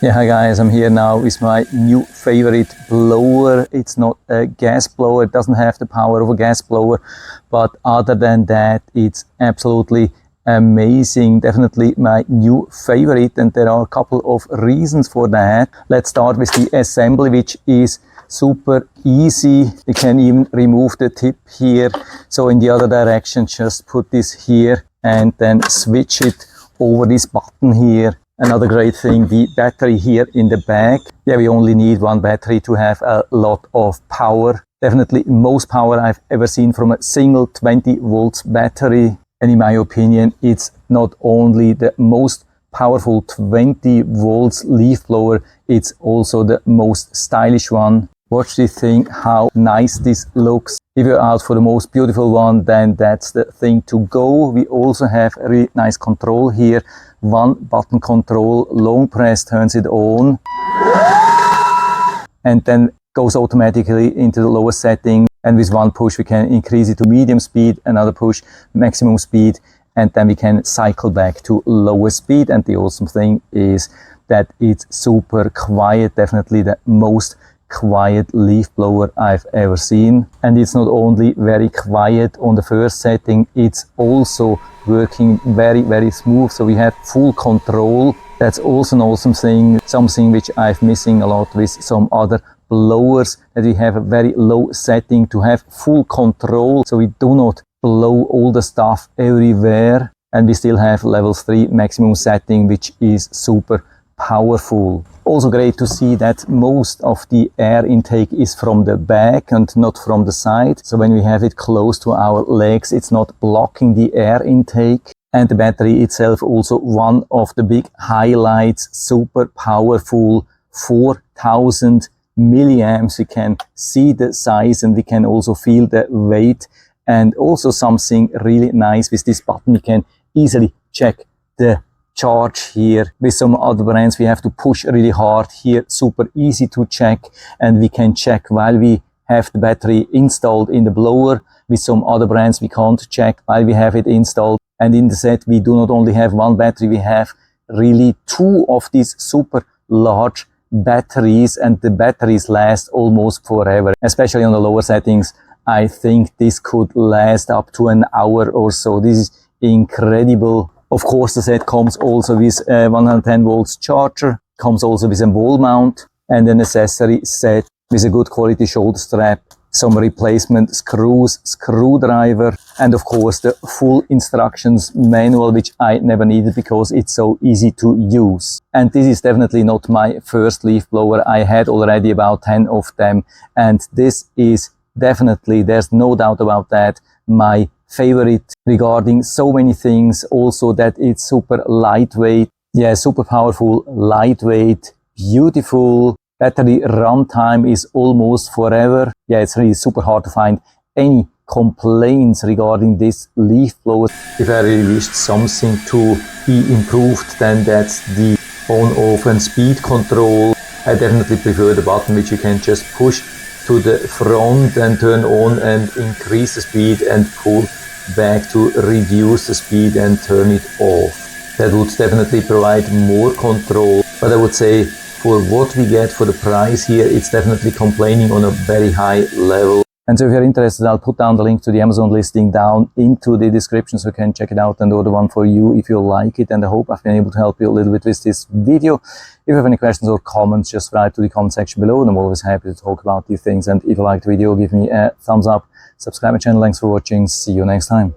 Yeah, hi guys, I'm here now with my new favorite blower. It's not a gas blower, it doesn't have the power of a gas blower, but other than that, it's absolutely amazing. Definitely my new favorite, and there are a couple of reasons for that. Let's start with the assembly, which is super easy. You can even remove the tip here. So in the other direction, just put this here and then switch it over this button here. Another great thing, the battery here in the back. Yeah, we only need one battery to have a lot of power. Definitely most power I've ever seen from a single 20 volts battery. And in my opinion, it's not only the most powerful 20 volts leaf blower, it's also the most stylish one. Watch this thing, how nice this looks. If you're out for the most beautiful one, then that's the thing to go. We also have a really nice control here. One button control, long press turns it on. And then goes automatically into the lower setting. And with one push, we can increase it to medium speed, another push, maximum speed. And then we can cycle back to lower speed. And the awesome thing is that it's super quiet, definitely the most quiet leaf blower I've ever seen. And it's not only very quiet on the first setting, it's also working very smooth, so we have full control. That's also an awesome thing, something which I'm missing a lot with some other blowers, that we have a very low setting to have full control, so we do not blow all the stuff everywhere, and we still have level 3 maximum setting, which is super powerful. Also great to see that most of the air intake is from the back and not from the side. So when we have it close to our legs, it's not blocking the air intake. And the battery itself, also one of the big highlights, super powerful, 4000 milliamps. We can see the size and we can also feel the weight. And also something really nice with this button, we can easily check the charge here. With some other brands we have to push really hard. Here super easy to check, and we can check while we have the battery installed in the blower. With some other brands we can't check while we have it installed. And in the set we do not only have one battery, we have really two of these super large batteries, and the batteries last almost forever, especially on the lower settings. I think this could last up to an hour or so. This is incredible. Of course, the set comes also with a 110 volts charger, comes also with a wall mount and an accessory set with a good quality shoulder strap, some replacement screws, screwdriver, and of course the full instructions manual, which I never needed because it's so easy to use. And this is definitely not my first leaf blower. I had already about 10 of them, and this is definitely, there's no doubt about that, my favorite regarding so many things. Also that it's super lightweight, yeah, super powerful, lightweight, beautiful. Battery runtime is almost forever. Yeah, it's really super hard to find any complaints regarding this leaf blower. If I really wished something to be improved, then that's the on-off and speed control. I definitely prefer the button which you can just push to the front and turn on and increase the speed, and pull back to reduce the speed and turn it off. That would definitely provide more control, but I would say for what we get for the price here, it's definitely complaining on a very high level. And so if you're interested, I'll put down the link to the Amazon listing down into the description, so you can check it out and order one for you if you like it. And I hope I've been able to help you a little bit with this video. If you have any questions or comments, just write to the comment section below, and I'm always happy to talk about these things. And if you liked the video, give me a thumbs up, subscribe my channel. Thanks for watching. See you next time.